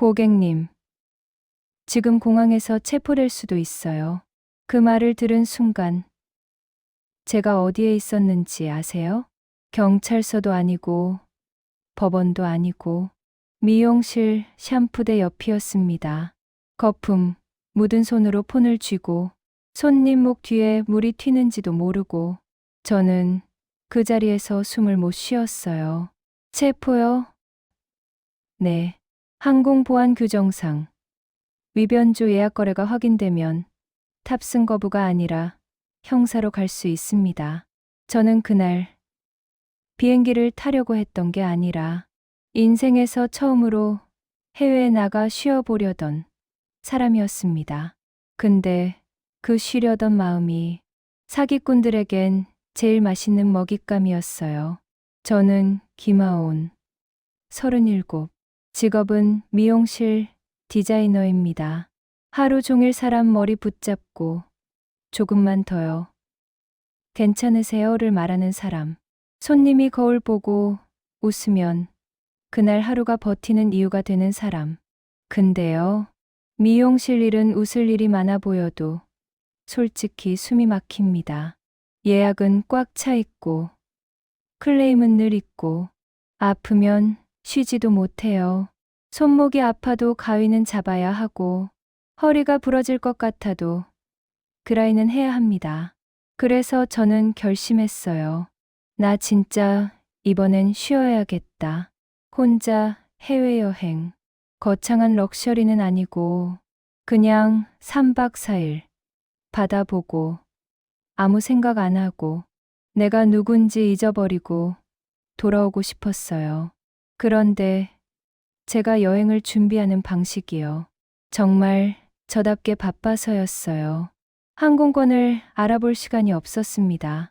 고객님, 지금 공항에서 체포될 수도 있어요. 그 말을 들은 순간 제가 어디에 있었는지 아세요? 경찰서도 아니고 법원도 아니고 미용실 샴푸대 옆이었습니다. 거품 묻은 손으로 폰을 쥐고 손님 목 뒤에 물이 튀는지도 모르고 저는 그 자리에서 숨을 못 쉬었어요. 체포요? 네. 항공보안 규정상 위변조 예약 거래가 확인되면 탑승 거부가 아니라 형사로 갈 수 있습니다. 저는 그날 비행기를 타려고 했던 게 아니라 인생에서 처음으로 해외에 나가 쉬어보려던 사람이었습니다. 근데 그 쉬려던 마음이 사기꾼들에겐 제일 맛있는 먹잇감이었어요. 저는 김하온, 37, 직업은 미용실 디자이너입니다. 하루 종일 사람 머리 붙잡고 조금만 더요. 괜찮으세요?를 말하는 사람. 손님이 거울 보고 웃으면 그날 하루가 버티는 이유가 되는 사람. 근데요, 미용실 일은 웃을 일이 많아 보여도 솔직히 숨이 막힙니다. 예약은 꽉 차 있고 클레임은 늘 있고 아프면 쉬지도 못해요. 손목이 아파도 가위는 잡아야 하고 허리가 부러질 것 같아도 그라인은 해야 합니다. 그래서 저는 결심했어요. 나 진짜 이번엔 쉬어야겠다. 혼자 해외여행. 거창한 럭셔리는 아니고 그냥 3박 4일 바다 보고 아무 생각 안 하고 내가 누군지 잊어버리고 돌아오고 싶었어요. 그런데 제가 여행을 준비하는 방식이요. 정말 저답게 바빠서였어요. 항공권을 알아볼 시간이 없었습니다.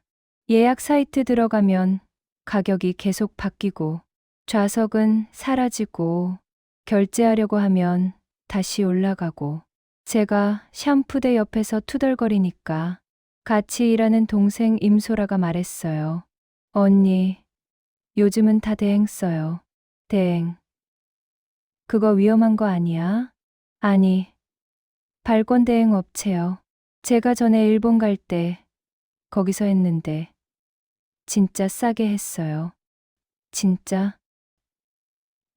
예약 사이트 들어가면 가격이 계속 바뀌고 좌석은 사라지고 결제하려고 하면 다시 올라가고 제가 샴푸대 옆에서 투덜거리니까 같이 일하는 동생 임소라가 말했어요. 언니, 요즘은 다 대행 써요. 대행. 그거 위험한 거 아니야? 아니, 발권 대행 업체요. 제가 전에 일본 갈 때 거기서 했는데 진짜 싸게 했어요. 진짜?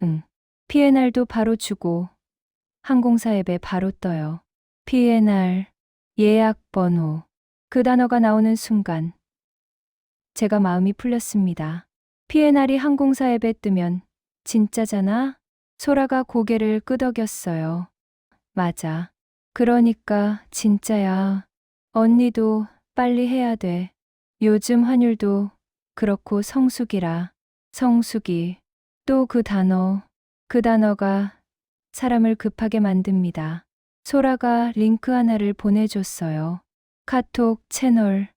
응. PNR도 바로 주고 항공사 앱에 바로 떠요. PNR, 예약 번호. 그 단어가 나오는 순간 제가 마음이 풀렸습니다. PNR이 항공사 앱에 뜨면 진짜잖아? 소라가 고개를 끄덕였어요. 맞아. 그러니까 진짜야. 언니도 빨리 해야 돼. 요즘 환율도 그렇고 성수기라. 성수기. 또 그 단어. 그 단어가 사람을 급하게 만듭니다. 소라가 링크 하나를 보내줬어요. 카톡 채널.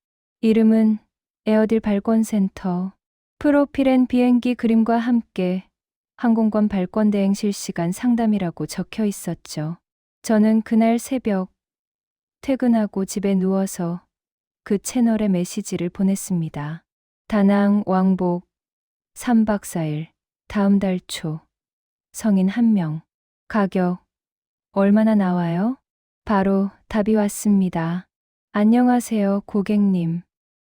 이름은 에어딜 발권센터. 프로필엔 비행기 그림과 함께 항공권 발권 대행 실시간 상담이라고 적혀 있었죠. 저는 그날 새벽 퇴근하고 집에 누워서 그 채널에 메시지를 보냈습니다. 다낭 왕복 3박 4일 다음 달 초 성인 1명 가격 얼마나 나와요? 바로 답이 왔습니다. 안녕하세요 고객님.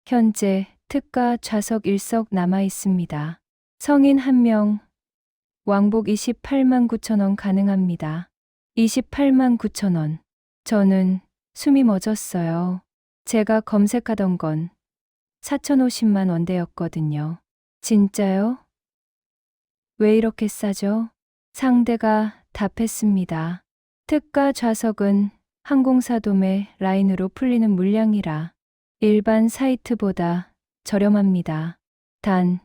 현재 특가 좌석 1석 남아 있습니다. 성인 1명 왕복 28만 9천 원 가능합니다. 28만 9천 원. 저는 숨이 멎었어요. 제가 검색하던 건 4,050만 원대였거든요. 진짜요? 왜 이렇게 싸죠? 상대가 답했습니다. 특가 좌석은 항공사 도매 라인으로 풀리는 물량이라 일반 사이트보다 저렴합니다. 단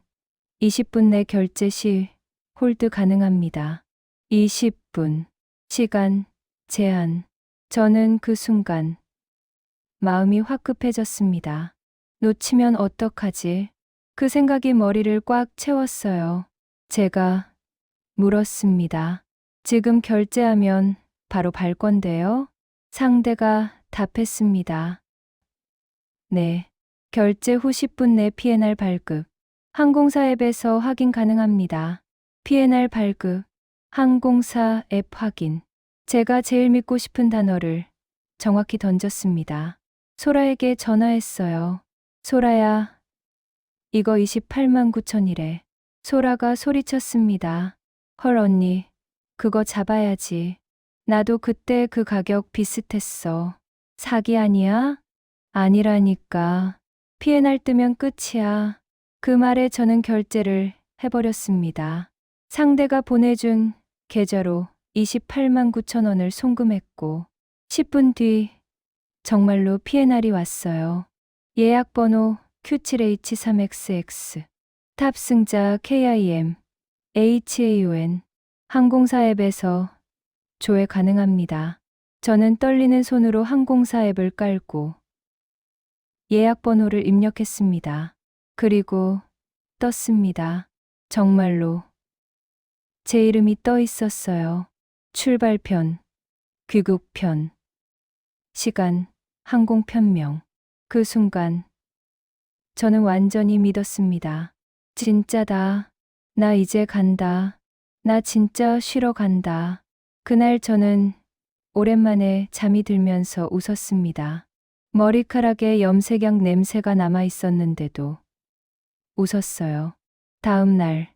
20분 내 결제 시 홀드 가능합니다. 20분. 시간 제한. 저는 그 순간 마음이 확 급해졌습니다. 놓치면 어떡하지? 그 생각이 머리를 꽉 채웠어요. 제가 물었습니다. 지금 결제하면 바로 발권돼요? 상대가 답했습니다. 네. 결제 후 10분 내 PNR 발급. 항공사 앱에서 확인 가능합니다. PNR 발급. 항공사 앱 확인. 제가 제일 믿고 싶은 단어를 정확히 던졌습니다. 소라에게 전화했어요. 소라야, 이거 28만 9천이래. 소라가 소리쳤습니다. 헐 언니, 그거 잡아야지. 나도 그때 그 가격 비슷했어. 사기 아니야? 아니라니까. P&R 뜨면 끝이야. 그 말에 저는 결제를 해버렸습니다. 상대가 보내준 계좌로 28만 9천 원을 송금했고 10분 뒤 정말로 P&R이 왔어요. 예약번호 Q7H3XX 탑승자 KIM HAUN 항공사 앱에서 조회 가능합니다. 저는 떨리는 손으로 항공사 앱을 깔고 예약번호를 입력했습니다. 그리고 떴습니다. 정말로 제 이름이 떠 있었어요. 출발편, 귀국편, 시간, 항공편명. 그 순간 저는 완전히 믿었습니다. 진짜다. 나 이제 간다. 나 진짜 쉬러 간다. 그날 저는 오랜만에 잠이 들면서 웃었습니다. 머리카락에 염색약 냄새가 남아 있었는데도 웃었어요. 다음 날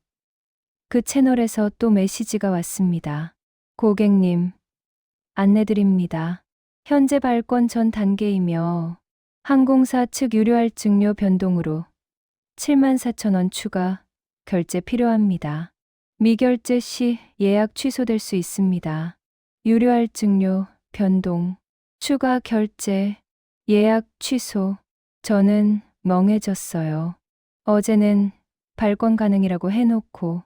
그 채널에서 또 메시지가 왔습니다. 고객님, 안내드립니다. 현재 발권 전 단계이며 항공사 측 유료할증료 변동으로 74,000원 추가 결제 필요합니다. 미결제 시 예약 취소될 수 있습니다. 유료할증료 변동, 추가 결제, 예약 취소. 저는 멍해졌어요. 어제는 발권 가능이라고 해놓고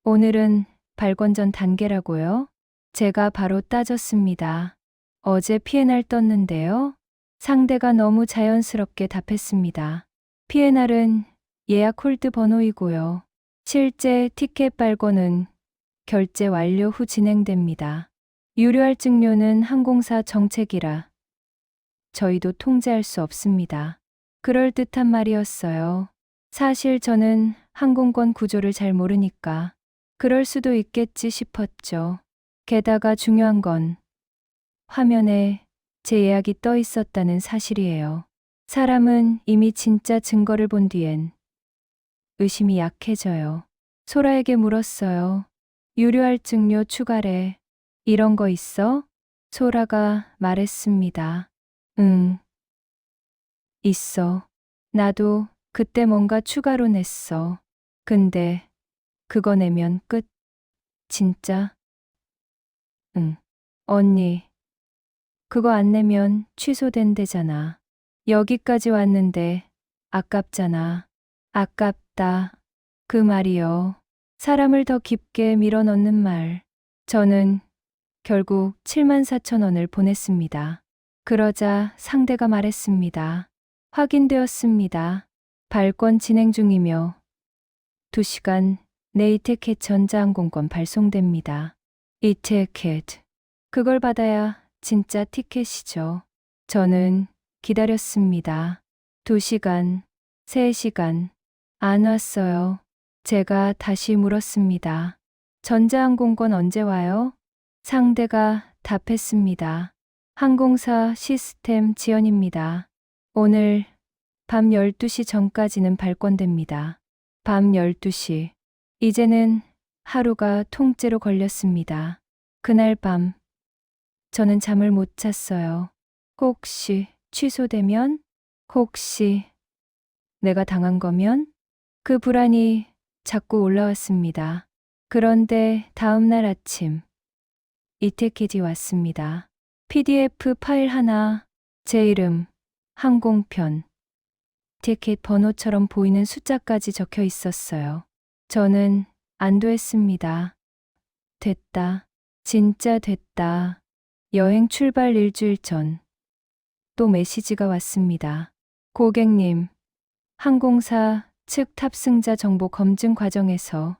오늘은 발권 전 단계라고요? 제가 바로 따졌습니다. 어제 P&R 떴는데요. 상대가 너무 자연스럽게 답했습니다. P&R은 예약 홀드 번호이고요. 실제 티켓 발권은 결제 완료 후 진행됩니다. 유료할증료는 항공사 정책이라 저희도 통제할 수 없습니다. 그럴듯한 말이었어요. 사실 저는 항공권 구조를 잘 모르니까 그럴 수도 있겠지 싶었죠. 게다가 중요한 건 화면에 제 예약이 떠 있었다는 사실이에요. 사람은 이미 진짜 증거를 본 뒤엔 의심이 약해져요. 소라에게 물었어요. 유료할증료 추가래. 이런 거 있어? 소라가 말했습니다. 응. 있어. 나도 그때 뭔가 추가로 냈어. 근데 그거 내면 끝. 진짜? 응. 언니, 그거 안 내면 취소된대잖아. 여기까지 왔는데 아깝잖아. 아깝다. 그 말이요. 사람을 더 깊게 밀어넣는 말. 저는 결국 74,000원을 보냈습니다. 그러자 상대가 말했습니다. 확인되었습니다. 발권 진행 중이며 2시간 내 이티켓 전자항공권 발송됩니다. 이티켓. 그걸 받아야 진짜 티켓이죠. 저는 기다렸습니다. 2시간, 3시간. 안 왔어요. 제가 다시 물었습니다. 전자항공권 언제 와요? 상대가 답했습니다. 항공사 시스템 지연입니다. 오늘 밤 12시 전까지는 발권됩니다. 밤 12시. 이제는 하루가 통째로 걸렸습니다. 그날 밤 저는 잠을 못 잤어요. 혹시 취소되면? 혹시 내가 당한 거면? 그 불안이 자꾸 올라왔습니다. 그런데 다음 날 아침 이티켓이 왔습니다. PDF 파일 하나, 제 이름, 항공편, 티켓 번호처럼 보이는 숫자까지 적혀 있었어요. 저는 안도했습니다. 됐다. 진짜 됐다. 여행 출발 일주일 전 또 메시지가 왔습니다. 고객님, 항공사 측 탑승자 정보 검증 과정에서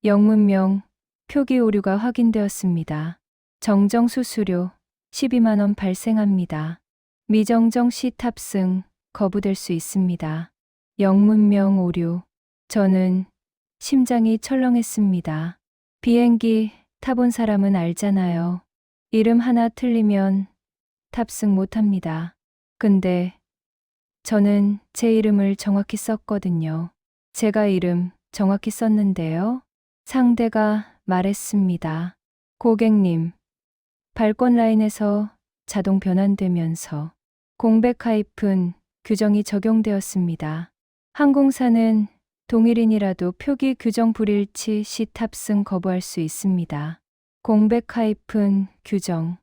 영문명 표기 오류가 확인되었습니다. 정정 수수료 12만 원 발생합니다. 미정정 시 탑승 거부될 수 있습니다. 영문명 오류. 저는 심장이 철렁했습니다. 비행기 타본 사람은 알잖아요. 이름 하나 틀리면 탑승 못합니다. 근데 저는 제 이름을 정확히 썼거든요. 제가 이름 정확히 썼는데요. 상대가 말했습니다. 고객님, 발권 라인에서 자동 변환되면서 공백-하이픈 규정이 적용되었습니다. 항공사는 동일인이라도 표기 규정 불일치 시 탑승 거부할 수 있습니다. 공백-하이픈 규정.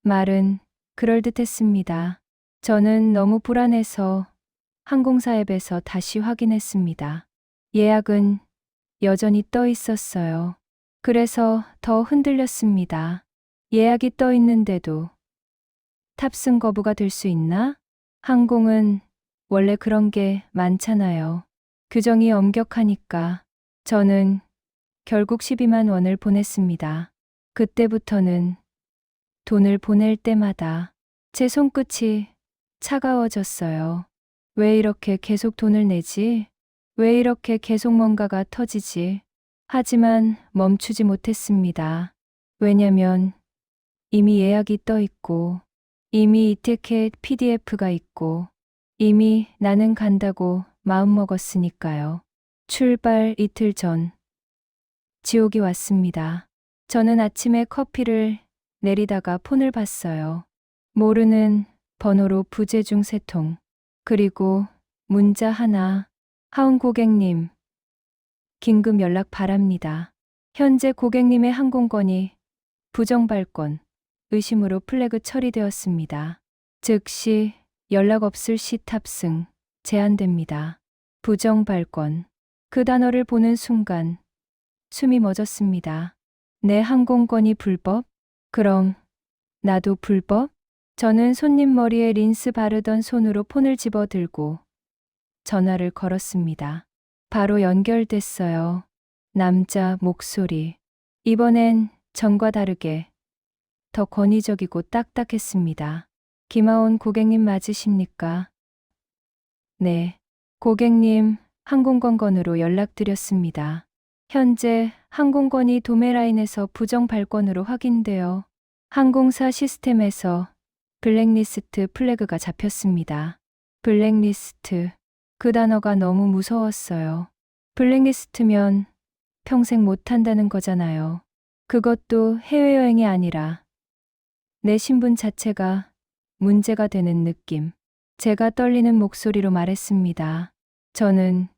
말은 그럴듯했습니다. 저는 너무 불안해서 항공사 앱에서 다시 확인했습니다. 예약은 여전히 떠 있었어요. 그래서 더 흔들렸습니다. 예약이 떠 있는데도 탑승 거부가 될 수 있나? 항공은 원래 그런 게 많잖아요. 규정이 엄격하니까 저는 결국 12만 원을 보냈습니다. 그때부터는 돈을 보낼 때마다 제 손끝이 차가워졌어요. 왜 이렇게 계속 돈을 내지? 왜 이렇게 계속 뭔가가 터지지? 하지만 멈추지 못했습니다. 왜냐면 이미 예약이 떠 있고, 이미 이 티켓 PDF가 있고, 이미 나는 간다고 마음먹었으니까요. 출발 이틀 전, 지옥이 왔습니다. 저는 아침에 커피를 내리다가 폰을 봤어요. 모르는 번호로 부재중 3통, 그리고 문자 하나. 하운 고객님, 긴급 연락 바랍니다. 현재 고객님의 항공권이 부정발권, 의심으로 플래그 처리되었습니다. 즉시 연락 없을 시 탑승 제한됩니다. 부정발권. 그 단어를 보는 순간 숨이 멎었습니다. 내 항공권이 불법? 그럼 나도 불법? 저는 손님 머리에 린스 바르던 손으로 폰을 집어들고 전화를 걸었습니다. 바로 연결됐어요. 남자 목소리. 이번엔 전과 다르게 더 권위적이고 딱딱했습니다. 김하온 고객님 맞으십니까? 네. 고객님, 항공권건으로 연락드렸습니다. 현재 항공권이 도매라인에서 부정 발권으로 확인되어 항공사 시스템에서 블랙리스트 플래그가 잡혔습니다. 블랙리스트. 그 단어가 너무 무서웠어요. 블랙리스트면 평생 못 한다는 거잖아요. 그것도 해외여행이 아니라 내 신분 자체가 문제가 되는 느낌. 제가 떨리는 목소리로 말했습니다. 저는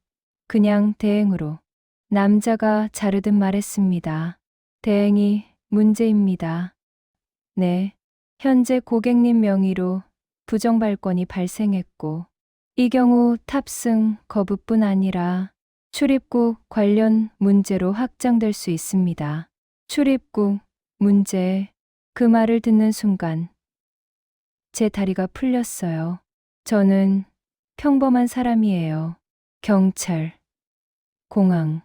그냥 대행으로. 남자가 자르듯 말했습니다. 대행이 문제입니다. 네. 현재 고객님 명의로 부정발권이 발생했고, 이 경우 탑승 거부뿐 아니라 출입국 관련 문제로 확장될 수 있습니다. 출입국 문제. 그 말을 듣는 순간 제 다리가 풀렸어요. 저는 평범한 사람이에요. 경찰, 공항,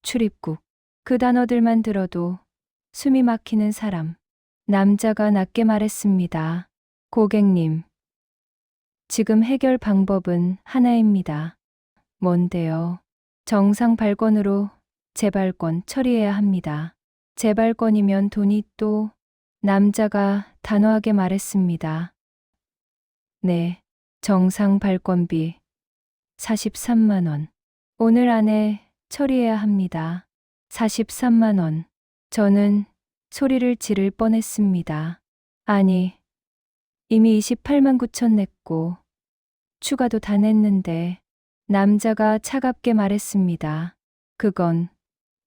출입국. 그 단어들만 들어도 숨이 막히는 사람. 남자가 낮게 말했습니다. 고객님, 지금 해결 방법은 하나입니다. 뭔데요? 정상 발권으로 재발권 처리해야 합니다. 재발권이면 돈이 또. 남자가 단호하게 말했습니다. 네, 정상 발권비 43만 원. 오늘 안에 처리해야 합니다. 43만 원. 저는 소리를 지를 뻔했습니다. 아니, 이미 28만 9천 냈고 추가도 다 냈는데. 남자가 차갑게 말했습니다. 그건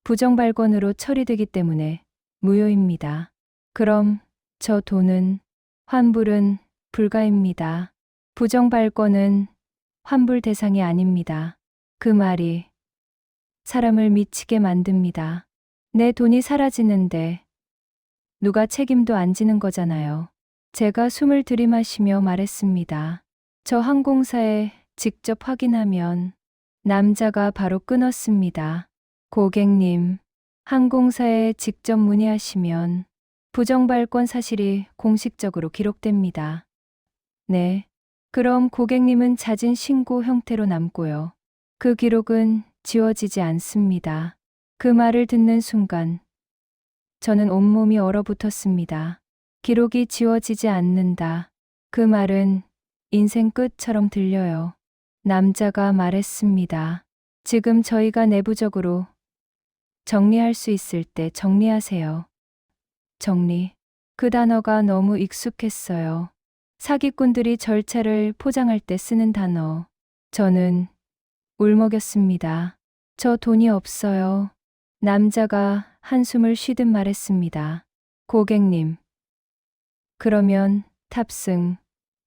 부정발권으로 처리되기 때문에 무효입니다. 그럼 저 돈은 환불은 불가입니다. 부정발권은 환불 대상이 아닙니다. 그 말이 사람을 미치게 만듭니다. 내 돈이 사라지는데 누가 책임도 안 지는 거잖아요. 제가 숨을 들이마시며 말했습니다. 저 항공사에 직접 확인하면. 남자가 바로 끊었습니다. 고객님, 항공사에 직접 문의하시면 부정발권 사실이 공식적으로 기록됩니다. 네. 그럼 고객님은 자진 신고 형태로 남고요. 그 기록은 지워지지 않습니다. 그 말을 듣는 순간 저는 온몸이 얼어붙었습니다. 기록이 지워지지 않는다. 그 말은 인생 끝처럼 들려요. 남자가 말했습니다. 지금 저희가 내부적으로 정리할 수 있을 때 정리하세요. 정리. 그 단어가 너무 익숙했어요. 사기꾼들이 절차를 포장할 때 쓰는 단어. 저는 울먹였습니다. 저 돈이 없어요. 남자가 한숨을 쉬듯 말했습니다. 고객님. 그러면 탑승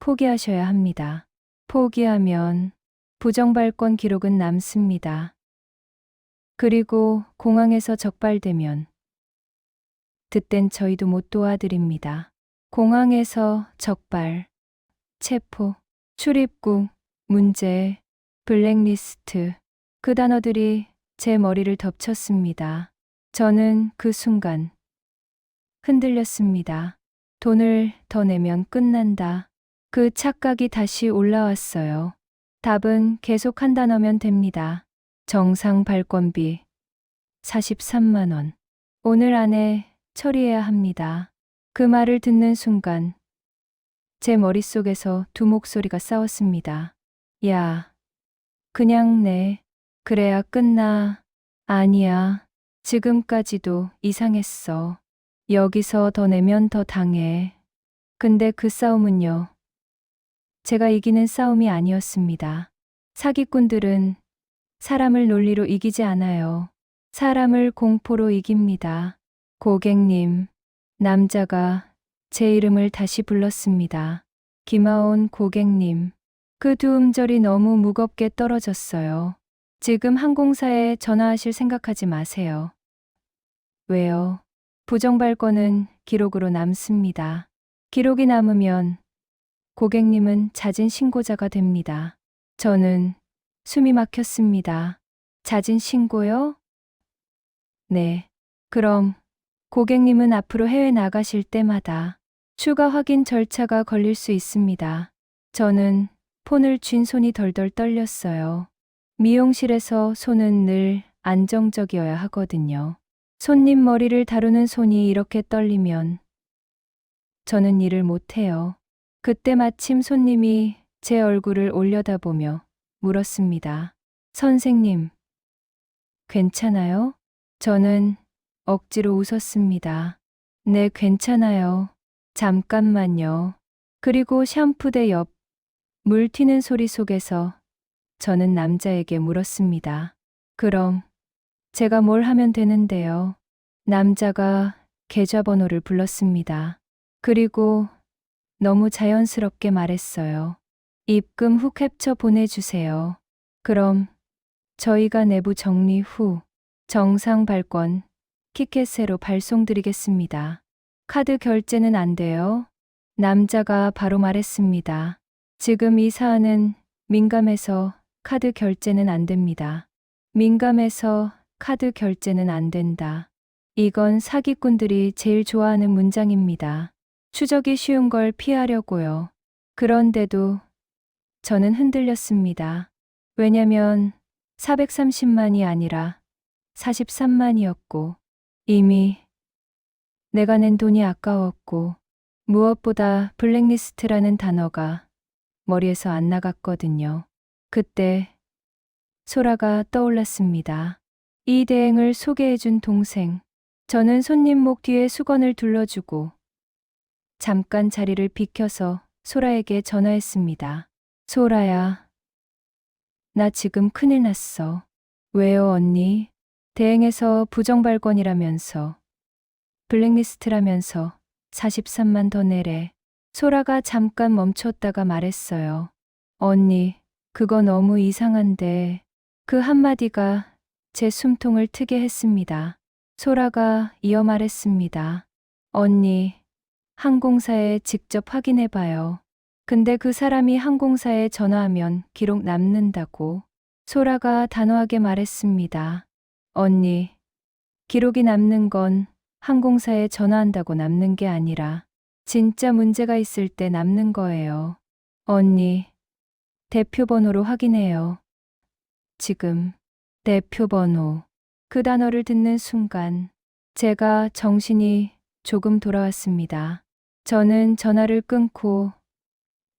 포기하셔야 합니다. 포기하면 부정발권 기록은 남습니다. 그리고 공항에서 적발되면 그땐 저희도 못 도와드립니다. 공항에서 적발, 체포, 출입국, 문제, 블랙리스트. 그 단어들이 제 머리를 덮쳤습니다. 저는 그 순간 흔들렸습니다. 돈을 더 내면 끝난다. 그 착각이 다시 올라왔어요. 답은 계속 한 단어면 됩니다. 정상 발권비 43만 원. 오늘 안에 처리해야 합니다. 그 말을 듣는 순간 제 머릿속에서 두 목소리가 싸웠습니다. 야, 그냥 내. 그래야 끝나. 아니야. 지금까지도 이상했어. 여기서 더 내면 더 당해. 근데 그 싸움은요. 제가 이기는 싸움이 아니었습니다. 사기꾼들은 사람을 논리로 이기지 않아요. 사람을 공포로 이깁니다. 고객님, 남자가 제 이름을 다시 불렀습니다. 김하온 고객님. 그 두 음절이 너무 무겁게 떨어졌어요. 지금 항공사에 전화하실 생각하지 마세요. 왜요? 부정발권은 기록으로 남습니다. 기록이 남으면 고객님은 자진 신고자가 됩니다. 저는 숨이 막혔습니다. 자진 신고요? 네. 그럼 고객님은 앞으로 해외 나가실 때마다 추가 확인 절차가 걸릴 수 있습니다. 저는 폰을 쥔 손이 덜덜 떨렸어요. 미용실에서 손은 늘 안정적이어야 하거든요. 손님 머리를 다루는 손이 이렇게 떨리면 저는 일을 못해요. 그때 마침 손님이 제 얼굴을 올려다보며 물었습니다. 선생님, 괜찮아요? 저는 억지로 웃었습니다. 네, 괜찮아요. 잠깐만요. 그리고 샴푸대 옆 물 튀는 소리 속에서 저는 남자에게 물었습니다. 그럼 제가 뭘 하면 되는데요? 남자가 계좌번호를 불렀습니다. 그리고 너무 자연스럽게 말했어요. 입금 후 캡처 보내주세요. 그럼 저희가 내부 정리 후 정상 발권 키켓으로 발송드리겠습니다. 카드 결제는 안 돼요? 남자가 바로 말했습니다. 지금 이 사안은 민감해서 카드 결제는 안 됩니다. 민감해서 카드 결제는 안 된다. 이건 사기꾼들이 제일 좋아하는 문장입니다. 추적이 쉬운 걸 피하려고요. 그런데도 저는 흔들렸습니다. 왜냐면 430만이 아니라 43만이었고 이미 내가 낸 돈이 아까웠고 무엇보다 블랙리스트라는 단어가 머리에서 안 나갔거든요. 그때 소라가 떠올랐습니다. 이 대행을 소개해준 동생. 저는 손님 목 뒤에 수건을 둘러주고 잠깐 자리를 비켜서 소라에게 전화했습니다. 소라야, 나 지금 큰일 났어. 왜요, 언니? 대행에서 부정발권이라면서 블랙리스트라면서 43만 더 내래. 소라가 잠깐 멈췄다가 말했어요. 언니, 그거 너무 이상한데. 그 한마디가 제 숨통을 트게 했습니다. 소라가 이어 말했습니다. 언니, 항공사에 직접 확인해봐요. 근데 그 사람이 항공사에 전화하면 기록 남는다고. 소라가 단호하게 말했습니다. 언니, 기록이 남는 건 항공사에 전화한다고 남는 게 아니라 진짜 문제가 있을 때 남는 거예요. 언니, 대표번호로 확인해요. 지금 대표번호. 그 단어를 듣는 순간 제가 정신이 조금 돌아왔습니다. 저는 전화를 끊고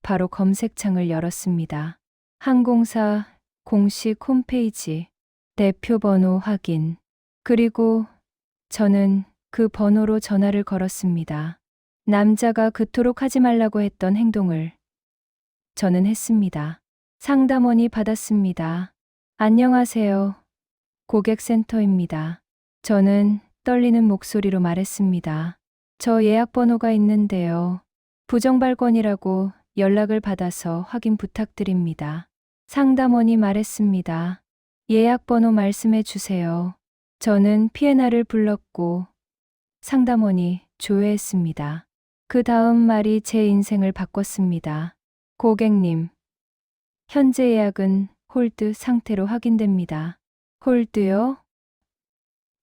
바로 검색창을 열었습니다. 항공사 공식 홈페이지, 대표 번호 확인. 그리고 저는 그 번호로 전화를 걸었습니다. 남자가 그토록 하지 말라고 했던 행동을 저는 했습니다. 상담원이 받았습니다. 안녕하세요. 고객센터입니다. 저는 떨리는 목소리로 말했습니다. 저 예약 번호가 있는데요. 부정발권이라고 연락을 받아서 확인 부탁드립니다. 상담원이 말했습니다. 예약 번호 말씀해 주세요. 저는 피에나를 불렀고 상담원이 조회했습니다. 그 다음 말이 제 인생을 바꿨습니다. 고객님, 현재 예약은 홀드 상태로 확인됩니다. 홀드요?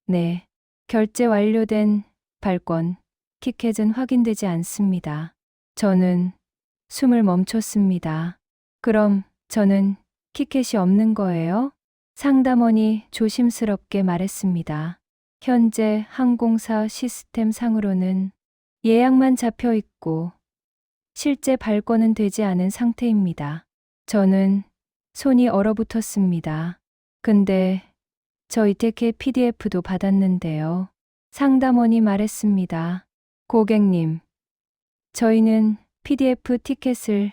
네. 결제 완료된 발권, 티켓은 확인되지 않습니다. 저는 숨을 멈췄습니다. 그럼 저는 티켓이 없는 거예요? 상담원이 조심스럽게 말했습니다. 현재 항공사 시스템 상으로는 예약만 잡혀 있고 실제 발권은 되지 않은 상태입니다. 저는 손이 얼어붙었습니다. 근데 저 이태케 PDF도 받았는데요. 상담원이 말했습니다. 고객님, 저희는 PDF 티켓을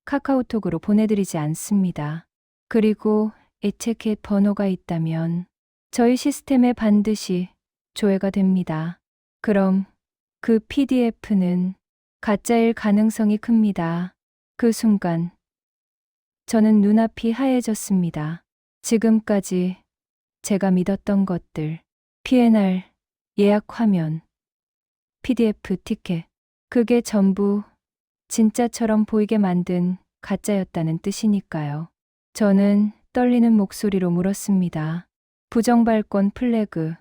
카카오톡으로 보내드리지 않습니다. 그리고 에티켓 번호가 있다면 저희 시스템에 반드시 조회가 됩니다. 그럼 그 PDF는 가짜일 가능성이 큽니다. 그 순간 저는 눈앞이 하얘졌습니다. 지금까지 제가 믿었던 것들, PNR, 예약 화면, PDF 티켓, 그게 전부 진짜처럼 보이게 만든 가짜였다는 뜻이니까요. 저는 떨리는 목소리로 물었습니다. 부정발권 플래그,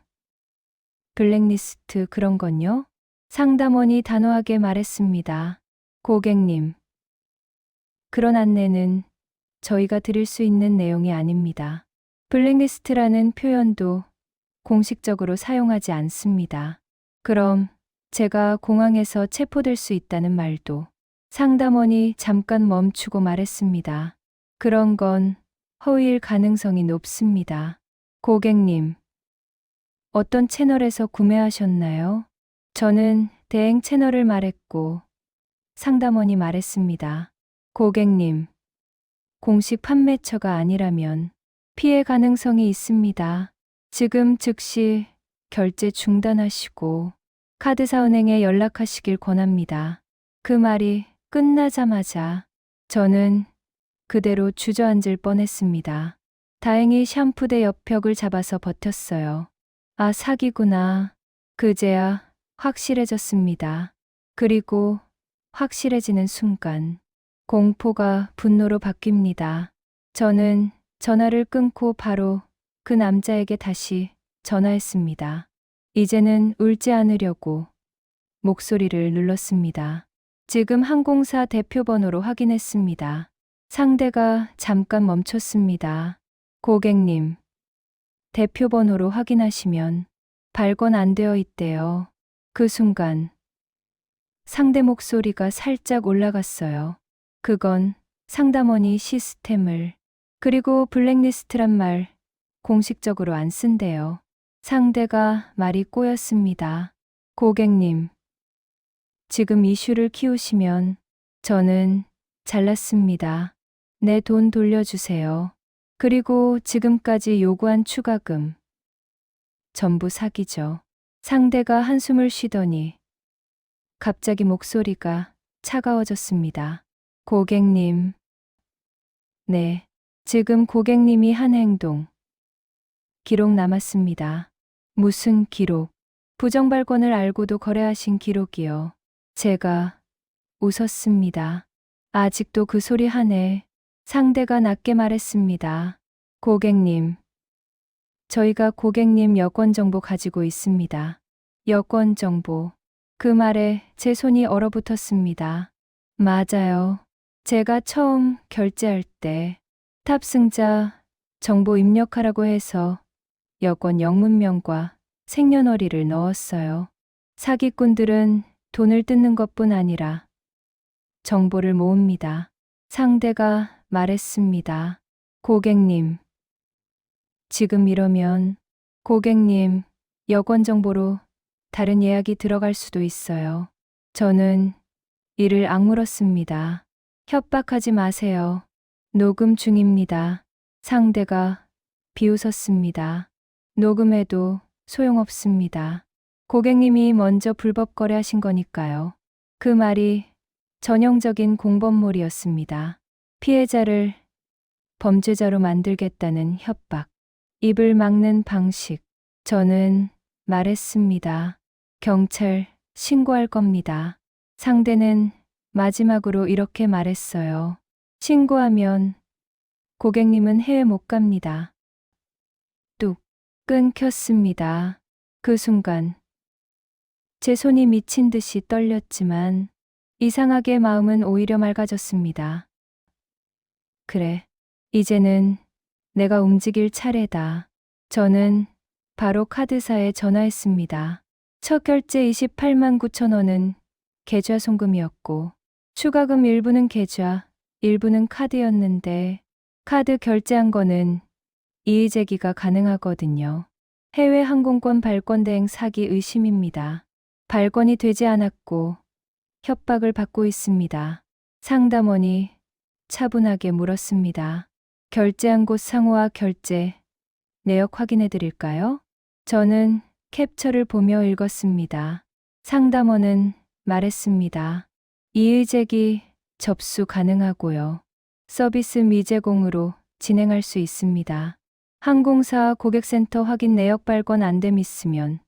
블랙리스트 그런 건요? 상담원이 단호하게 말했습니다. 고객님, 그런 안내는 저희가 드릴 수 있는 내용이 아닙니다. 블랙리스트라는 표현도 공식적으로 사용하지 않습니다. 그럼 제가 공항에서 체포될 수 있다는 말도. 상담원이 잠깐 멈추고 말했습니다. 그런 건 허위일 가능성이 높습니다. 고객님, 어떤 채널에서 구매하셨나요? 저는 대행 채널을 말했고 상담원이 말했습니다. 고객님, 공식 판매처가 아니라면 피해 가능성이 있습니다. 지금 즉시 결제 중단하시고 카드사은행에 연락하시길 권합니다. 그 말이 끝나자마자 저는 그대로 주저앉을 뻔했습니다. 다행히 샴푸대 옆벽을 잡아서 버텼어요. 아, 사기구나. 그제야 확실해졌습니다. 그리고 확실해지는 순간 공포가 분노로 바뀝니다. 저는 전화를 끊고 바로 그 남자에게 다시 전화했습니다. 이제는 울지 않으려고 목소리를 눌렀습니다. 지금 항공사 대표 번호로 확인했습니다. 상대가 잠깐 멈췄습니다. 고객님, 대표 번호로 확인하시면 발권 안 되어 있대요. 그 순간 상대 목소리가 살짝 올라갔어요. 그건 상담원이 시스템을 그리고 블랙리스트란 말 공식적으로 안 쓴대요. 상대가 말이 꼬였습니다. 고객님, 지금 이슈를 키우시면 저는 잘났습니다. 내 돈 돌려주세요. 그리고 지금까지 요구한 추가금. 전부 사기죠. 상대가 한숨을 쉬더니 갑자기 목소리가 차가워졌습니다. 고객님. 네, 지금 고객님이 한 행동. 기록 남았습니다. 무슨 기록? 부정발권을 알고도 거래하신 기록이요. 제가 웃었습니다. 아직도 그 소리 하네. 상대가 낮게 말했습니다. 고객님. 저희가 고객님 여권 정보 가지고 있습니다. 여권 정보. 그 말에 제 손이 얼어붙었습니다. 맞아요. 제가 처음 결제할 때 탑승자 정보 입력하라고 해서 여권 영문명과 생년월일을 넣었어요. 사기꾼들은 돈을 뜯는 것뿐 아니라 정보를 모읍니다. 상대가 말했습니다. 고객님, 지금 이러면 고객님, 여권 정보로 다른 예약이 들어갈 수도 있어요. 저는 이를 악물었습니다. 협박하지 마세요. 녹음 중입니다. 상대가 비웃었습니다. 녹음해도 소용없습니다. 고객님이 먼저 불법 거래하신 거니까요. 그 말이 전형적인 공범몰이였습니다. 피해자를 범죄자로 만들겠다는 협박. 입을 막는 방식. 저는 말했습니다. 경찰 신고할 겁니다. 상대는 마지막으로 이렇게 말했어요. 신고하면 고객님은 해외 못 갑니다. 뚝 끊겼습니다. 그 순간 제 손이 미친 듯이 떨렸지만 이상하게 마음은 오히려 맑아졌습니다. 그래, 이제는 내가 움직일 차례다. 저는 바로 카드사에 전화했습니다. 첫 결제 28만 9천 원은 계좌 송금이었고 추가금 일부는 계좌, 일부는 카드였는데 카드 결제한 거는 이의제기가 가능하거든요. 해외 항공권 발권 대행 사기 의심입니다. 발권이 되지 않았고 협박을 받고 있습니다. 상담원이 차분하게 물었습니다. 결제한 곳 상호와 결제 내역 확인해 드릴까요? 저는 캡처를 보며 읽었습니다. 상담원은 말했습니다. 이의제기 접수 가능하고요. 서비스 미제공으로 진행할 수 있습니다. 항공사 고객센터 확인 내역 발권 안 됨 있으면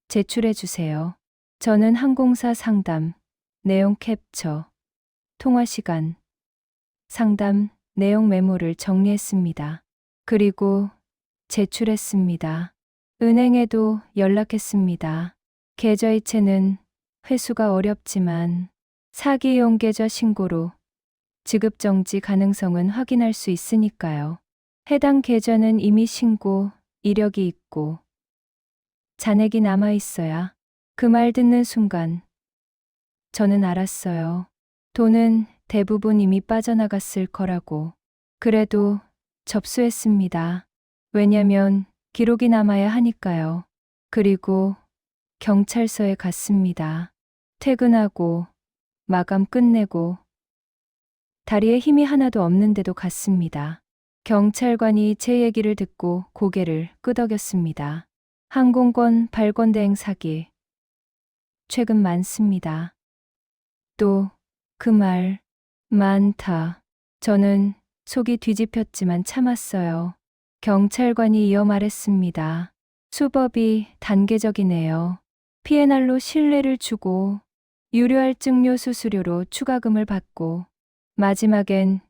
제출해 주세요. 저는 항공사 상담, 내용 캡처, 통화 시간, 상담 내용 메모를 정리했습니다. 그리고 제출했습니다. 은행에도 연락했습니다. 계좌이체는 회수가 어렵지만 사기용 계좌 신고로 지급 정지 가능성은 확인할 수 있으니까요. 해당 계좌는 이미 신고 이력이 있고 잔액이 남아 있어야. 그 말 듣는 순간 저는 알았어요. 돈은 대부분 이미 빠져나갔을 거라고. 그래도 접수했습니다. 왜냐면 기록이 남아야 하니까요. 그리고 경찰서에 갔습니다. 퇴근하고 마감 끝내고 다리에 힘이 하나도 없는데도 갔습니다. 경찰관이 제 얘기를 듣고 고개를 끄덕였습니다. 항공권 발권 대행 사기. 최근 많습니다. 또 그 말 많다. 저는 속이 뒤집혔지만 참았어요. 경찰관이 이어 말했습니다. 수법이 단계적이네요. PNR로 신뢰를 주고 유료할증료 수수료로 추가금을 받고 마지막엔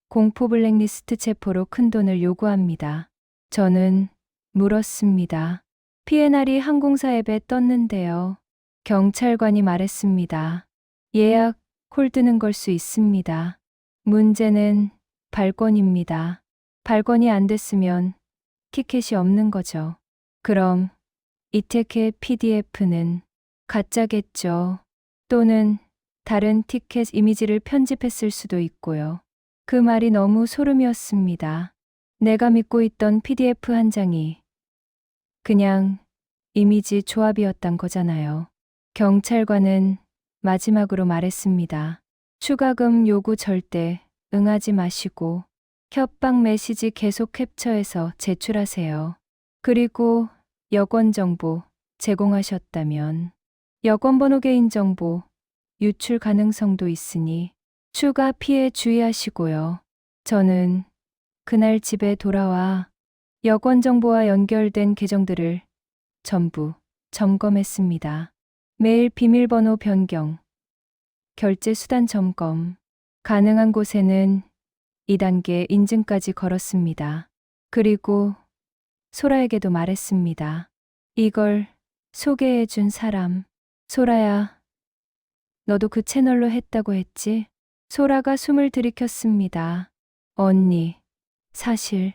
공포 블랙리스트 체포로 큰돈을 요구합니다. 저는 물었습니다. PNR이 항공사 앱에 떴는데요. 경찰관이 말했습니다. 예약 홀드는 걸 수 있습니다. 문제는 발권입니다. 발권이 안 됐으면 티켓이 없는 거죠. 그럼 이 티켓 PDF는 가짜겠죠. 또는 다른 티켓 이미지를 편집했을 수도 있고요. 그 말이 너무 소름이었습니다. 내가 믿고 있던 PDF 한 장이 그냥 이미지 조합이었단 거잖아요. 경찰관은 마지막으로 말했습니다. 추가금 요구 절대 응하지 마시고 협박 메시지 계속 캡처해서 제출하세요. 그리고 여권 정보 제공하셨다면 여권 번호 개인정보 유출 가능성도 있으니 추가 피해 주의하시고요. 저는 그날 집에 돌아와 여권 정보와 연결된 계정들을 전부 점검했습니다. 매일 비밀번호 변경, 결제 수단 점검, 가능한 곳에는 2단계 인증까지 걸었습니다. 그리고 소라에게도 말했습니다. 이걸 소개해 준 사람, 소라야, 너도 그 채널로 했다고 했지? 소라가 숨을 들이켰습니다. 언니, 사실,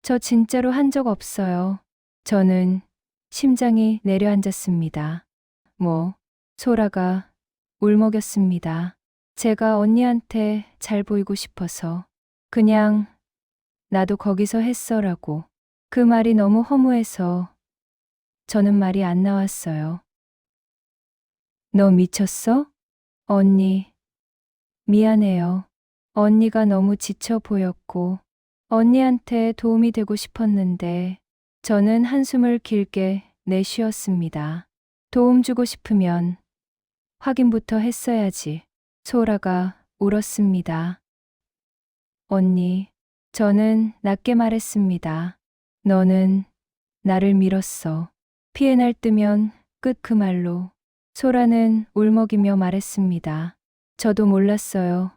저 진짜로 한 적 없어요. 저는 심장이 내려앉았습니다. 소라가 울먹였습니다. 제가 언니한테 잘 보이고 싶어서 그냥 나도 거기서 했어라고. 그 말이 너무 허무해서 저는 말이 안 나왔어요. 너 미쳤어? 언니, 미안해요. 언니가 너무 지쳐 보였고 언니한테 도움이 되고 싶었는데 저는 한숨을 길게 내쉬었습니다. 도움 주고 싶으면 확인부터 했어야지. 소라가 울었습니다. 언니, 저는 낮게 말했습니다. 너는 나를 밀었어. 피해 날 뜨면 끝 그 말로. 소라는 울먹이며 말했습니다. 저도 몰랐어요.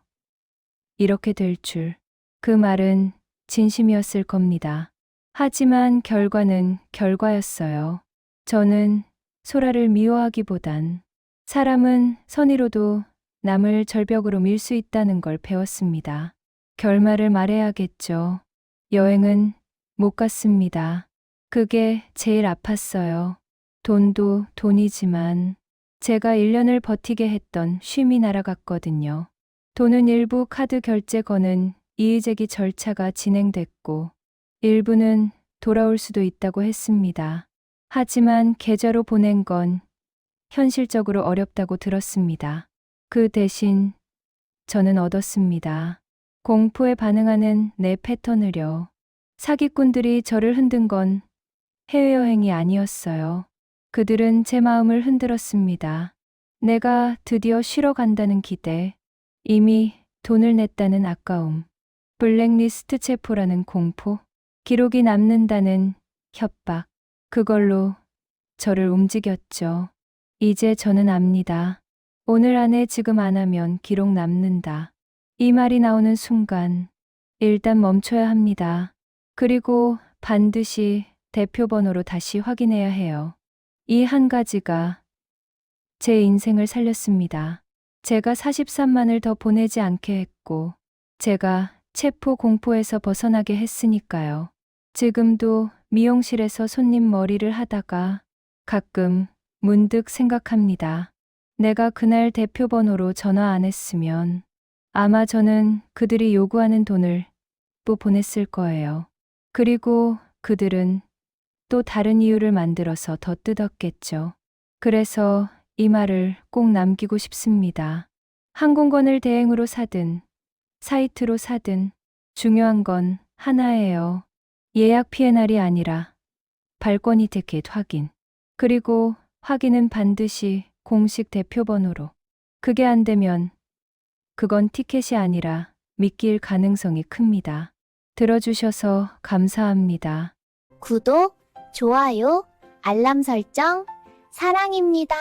이렇게 될 줄. 그 말은 진심이었을 겁니다. 하지만 결과는 결과였어요. 저는 소라를 미워하기보단 사람은 선의로도 남을 절벽으로 밀 수 있다는 걸 배웠습니다. 결말을 말해야겠죠. 여행은 못 갔습니다. 그게 제일 아팠어요. 돈도 돈이지만 제가 1년을 버티게 했던 쉼이 날아갔거든요. 돈은 일부 카드 결제 거는 이의제기 절차가 진행됐고 일부는 돌아올 수도 있다고 했습니다. 하지만 계좌로 보낸 건 현실적으로 어렵다고 들었습니다. 그 대신 저는 얻었습니다. 공포에 반응하는 내 패턴을요. 사기꾼들이 저를 흔든 건 해외여행이 아니었어요. 그들은 제 마음을 흔들었습니다. 내가 드디어 쉬러 간다는 기대, 이미 돈을 냈다는 아까움, 블랙리스트 체포라는 공포, 기록이 남는다는 협박, 그걸로 저를 움직였죠. 이제 저는 압니다. 오늘 안에 지금 안 하면 기록 남는다. 이 말이 나오는 순간 일단 멈춰야 합니다. 그리고 반드시 대표 번호로 다시 확인해야 해요. 이 한 가지가 제 인생을 살렸습니다. 제가 43만을 더 보내지 않게 했고 제가 체포 공포에서 벗어나게 했으니까요. 지금도 미용실에서 손님 머리를 하다가 가끔 문득 생각합니다. 내가 그날 대표 번호로 전화 안 했으면 아마 저는 그들이 요구하는 돈을 또 보냈을 거예요. 그리고 그들은 또 다른 이유를 만들어서 더 뜯었겠죠. 그래서 이 말을 꼭 남기고 싶습니다. 항공권을 대행으로 사든 사이트로 사든 중요한 건 하나예요. 예약 피해 날이 아니라 발권이 티켓 확인. 그리고 확인은 반드시 공식 대표 번호로. 그게 안 되면 그건 티켓이 아니라 미끼일 가능성이 큽니다. 들어주셔서 감사합니다. 구독, 좋아요, 알람 설정, 사랑입니다.